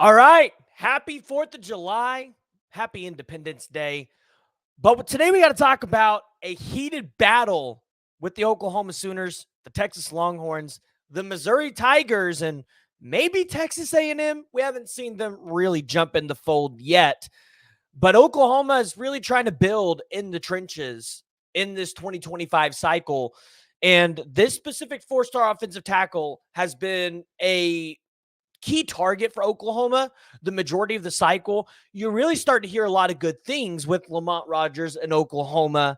All right. Happy 4th of July. Happy Independence Day. But today we got to talk about a heated battle with the Oklahoma Sooners, the Texas Longhorns, the Missouri Tigers, and maybe Texas A&M. We haven't seen them really jump in the fold yet. But Oklahoma is really trying to build in the trenches in this 2025 cycle. And this specific four-star offensive tackle has been a key target for Oklahoma the majority of the cycle. You really start to hear a lot of good things with Lamont Rogers in Oklahoma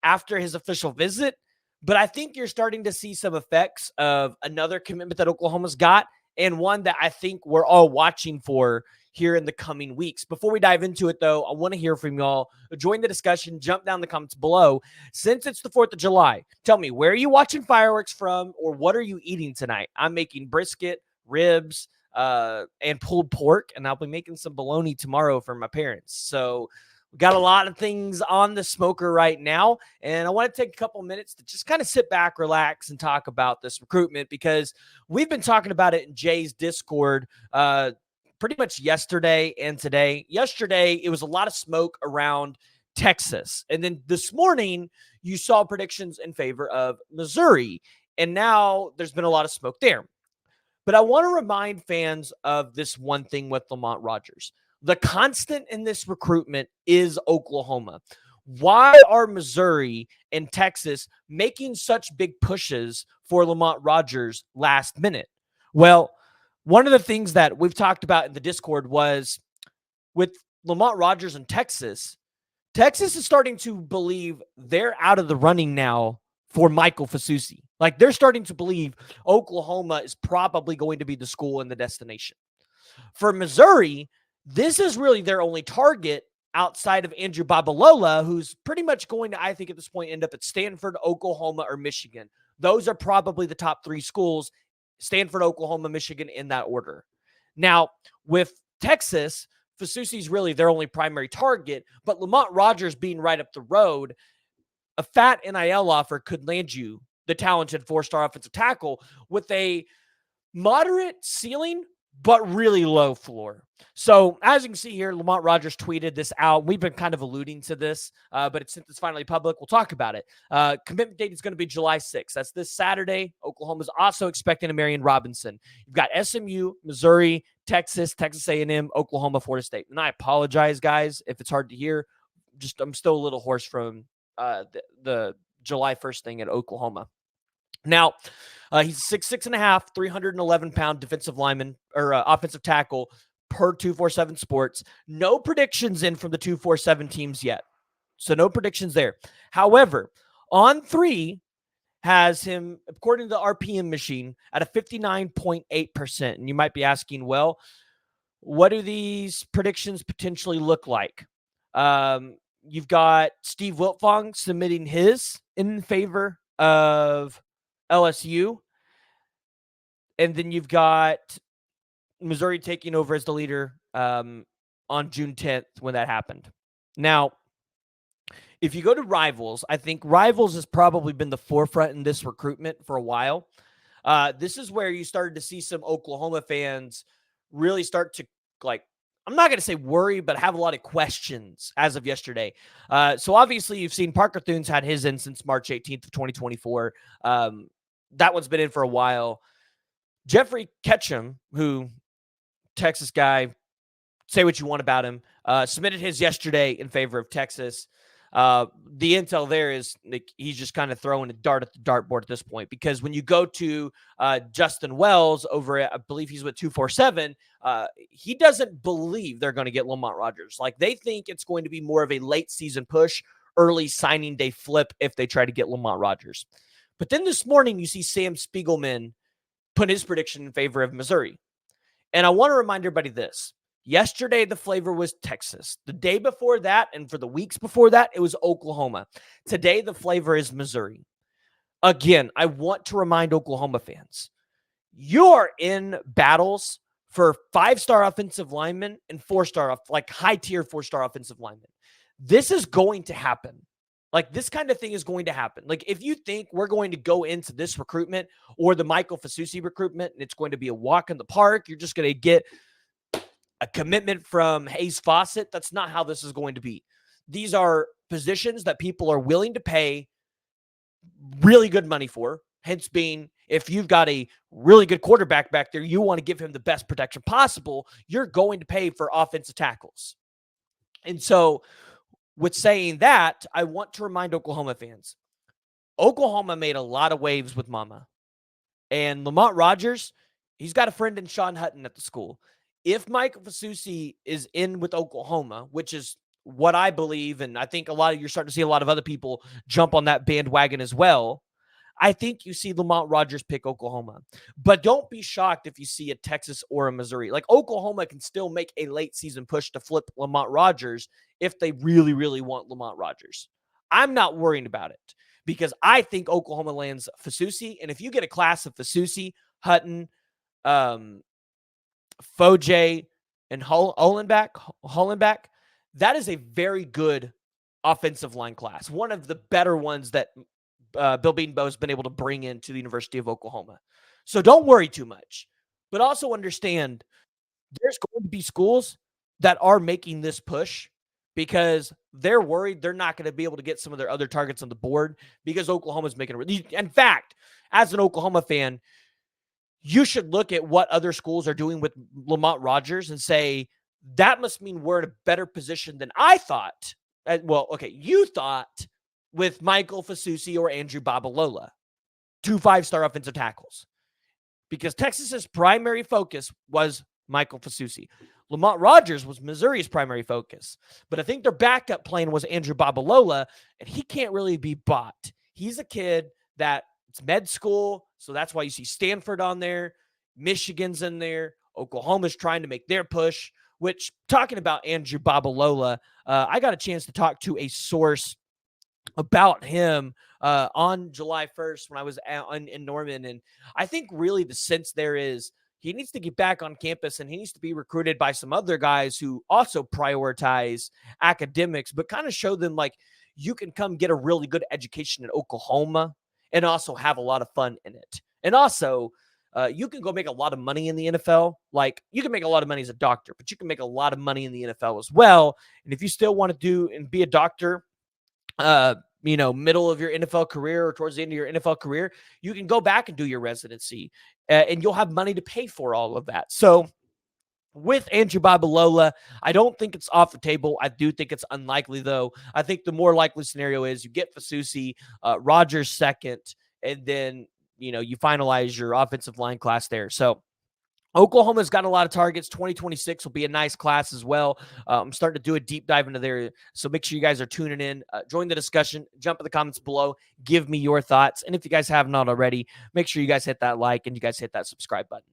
after his official visit. But I think you're starting to see some effects of another commitment that Oklahoma's got, and one that I think we're all watching for here in the coming weeks. Before we dive into it, though, I want to hear from y'all. Join the discussion. Jump down the comments below. Since it's the 4th of July, tell me, where are you watching fireworks from, or what are you eating tonight? I'm making brisket, ribs, and pulled pork, and I'll be making some bologna tomorrow for my parents. So we got a lot of things on the smoker right now, and I want to take a couple minutes to just kind of sit back, relax, and talk about this recruitment, because we've been talking about it in Jay's Discord pretty much yesterday and today. Yesterday, it was a lot of smoke around Texas, and then this morning, you saw predictions in favor of Missouri, and now there's been a lot of smoke there. But I want to remind fans of this one thing with Lamont Rogers. The constant in this recruitment is Oklahoma. Why are Missouri and Texas making such big pushes for Lamont Rogers last minute? Well, one of the things that we've talked about in the Discord was with Lamont Rogers and Texas is starting to believe they're out of the running now for Michael Fasusi. Like, they're starting to believe Oklahoma is probably going to be the school and the destination. For Missouri, this is really their only target outside of Andrew Babalola, who's pretty much going to, I think at this point, end up at Stanford, Oklahoma, or Michigan. Those are probably the top three schools: Stanford, Oklahoma, Michigan, in that order. Now, with Texas, Fasusi's really their only primary target, but Lamont Rogers being right up the road, a fat NIL offer could land you the talented four-star offensive tackle with a moderate ceiling, but really low floor. So as you can see here, Lamont Rogers tweeted this out. We've been kind of alluding to this, but since it's finally public, we'll talk about it. Commitment date is going to be July 6th. That's this Saturday. Oklahoma's also expecting a Marion Robinson. You've got SMU, Missouri, Texas, Texas A&M, Oklahoma, Florida State. And I apologize, guys, if it's hard to hear. I'm still a little hoarse from the July 1st thing at Oklahoma. Now, he's 6'6.5", 311-pound defensive lineman or offensive tackle per 247 Sports. No predictions in from the 247 teams yet. So no predictions there. However, On3 has him, according to the RPM machine, at a 59.8%. And you might be asking, well, what do these predictions potentially look like? You've got Steve Wiltfong submitting his in favor of LSU. And then you've got Missouri taking over as the leader on June 10th when that happened. Now, if you go to Rivals, I think Rivals has probably been the forefront in this recruitment for a while. This is where you started to see some Oklahoma fans really start to, like, I'm not going to say worry, but have a lot of questions as of yesterday. So obviously you've seen Parker Thune's had his in since March 18th of 2024. That one's been in for a while. Jeffrey Ketchum, who Texas guy, say what you want about him, submitted his yesterday in favor of Texas. The intel there is like, he's just kind of throwing a dart at the dartboard at this point, because when you go to Justin Wells over at, I believe he's with 247, he doesn't believe they're going to get Lamont Rogers. Like, they think it's going to be more of a late season push, early signing day flip if they try to get Lamont Rogers. But then this morning you see Sam Spiegelman put his prediction in favor of Missouri. And I want to remind everybody this. Yesterday, the flavor was Texas. The day before that, and for the weeks before that, it was Oklahoma. Today, the flavor is Missouri. Again, I want to remind Oklahoma fans, you're in battles for 5-star offensive linemen and 4-star, like high-tier 4-star offensive linemen. This is going to happen. Like, this kind of thing is going to happen. Like, if you think we're going to go into this recruitment or the Michael Fasusi recruitment and it's going to be a walk in the park, you're just going to get a commitment from Hayes Fawcett. That's not how this is going to be. These are positions that people are willing to pay really good money for. Hence being, if you've got a really good quarterback back there, you want to give him the best protection possible, you're going to pay for offensive tackles. And so with saying that, I want to remind Oklahoma fans, Oklahoma made a lot of waves with Mama. And Lamont Rogers, he's got a friend in Sean Hutton at the school. If Michael Fasusi is in with Oklahoma, which is what I believe, and I think you're starting to see a lot of other people jump on that bandwagon as well, I think you see Lamont Rogers pick Oklahoma. But don't be shocked if you see a Texas or a Missouri. Like, Oklahoma can still make a late season push to flip Lamont Rogers if they really, really want Lamont Rogers. I'm not worrying about it because I think Oklahoma lands Fasusi. And if you get a class of Fasusi, Hutton, Foje, and Hollenbeck, that is a very good offensive line class. One of the better ones that Bill Bedenbaugh has been able to bring into the University of Oklahoma. So don't worry too much, but also understand there's going to be schools that are making this push because they're worried they're not going to be able to get some of their other targets on the board because Oklahoma's making it. In fact, as an Oklahoma fan, you should look at what other schools are doing with Lamont Rogers and say, that must mean we're in a better position than I thought. You thought with Michael Fasusi or Andrew Babalola, 2 5-star offensive tackles. Because Texas's primary focus was Michael Fasusi. Lamont Rogers was Missouri's primary focus. But I think their backup plan was Andrew Babalola, and he can't really be bought. He's a kid that it's med school, so that's why you see Stanford on there. Michigan's in there. Oklahoma's trying to make their push, which, talking about Andrew Babalola, I got a chance to talk to a source about him on July 1st when I was in Norman. And I think really the sense there is he needs to get back on campus and he needs to be recruited by some other guys who also prioritize academics, but kind of show them like you can come get a really good education in Oklahoma and also have a lot of fun in it. And also, you can go make a lot of money in the NFL. Like, you can make a lot of money as a doctor, but you can make a lot of money in the NFL as well. And if you still want to do and be a doctor, middle of your NFL career or towards the end of your NFL career, you can go back and do your residency and you'll have money to pay for all of that. So with Andrew Babalola, I don't think it's off the table. I do think it's unlikely, though. I think the more likely scenario is you get Fasusi, Rogers second, and then, you finalize your offensive line class there. So Oklahoma's got a lot of targets. 2026 will be a nice class as well. I'm starting to do a deep dive into there. So make sure you guys are tuning in. Join the discussion. Jump in the comments below. Give me your thoughts. And if you guys have not already, make sure you guys hit that like and you guys hit that subscribe button.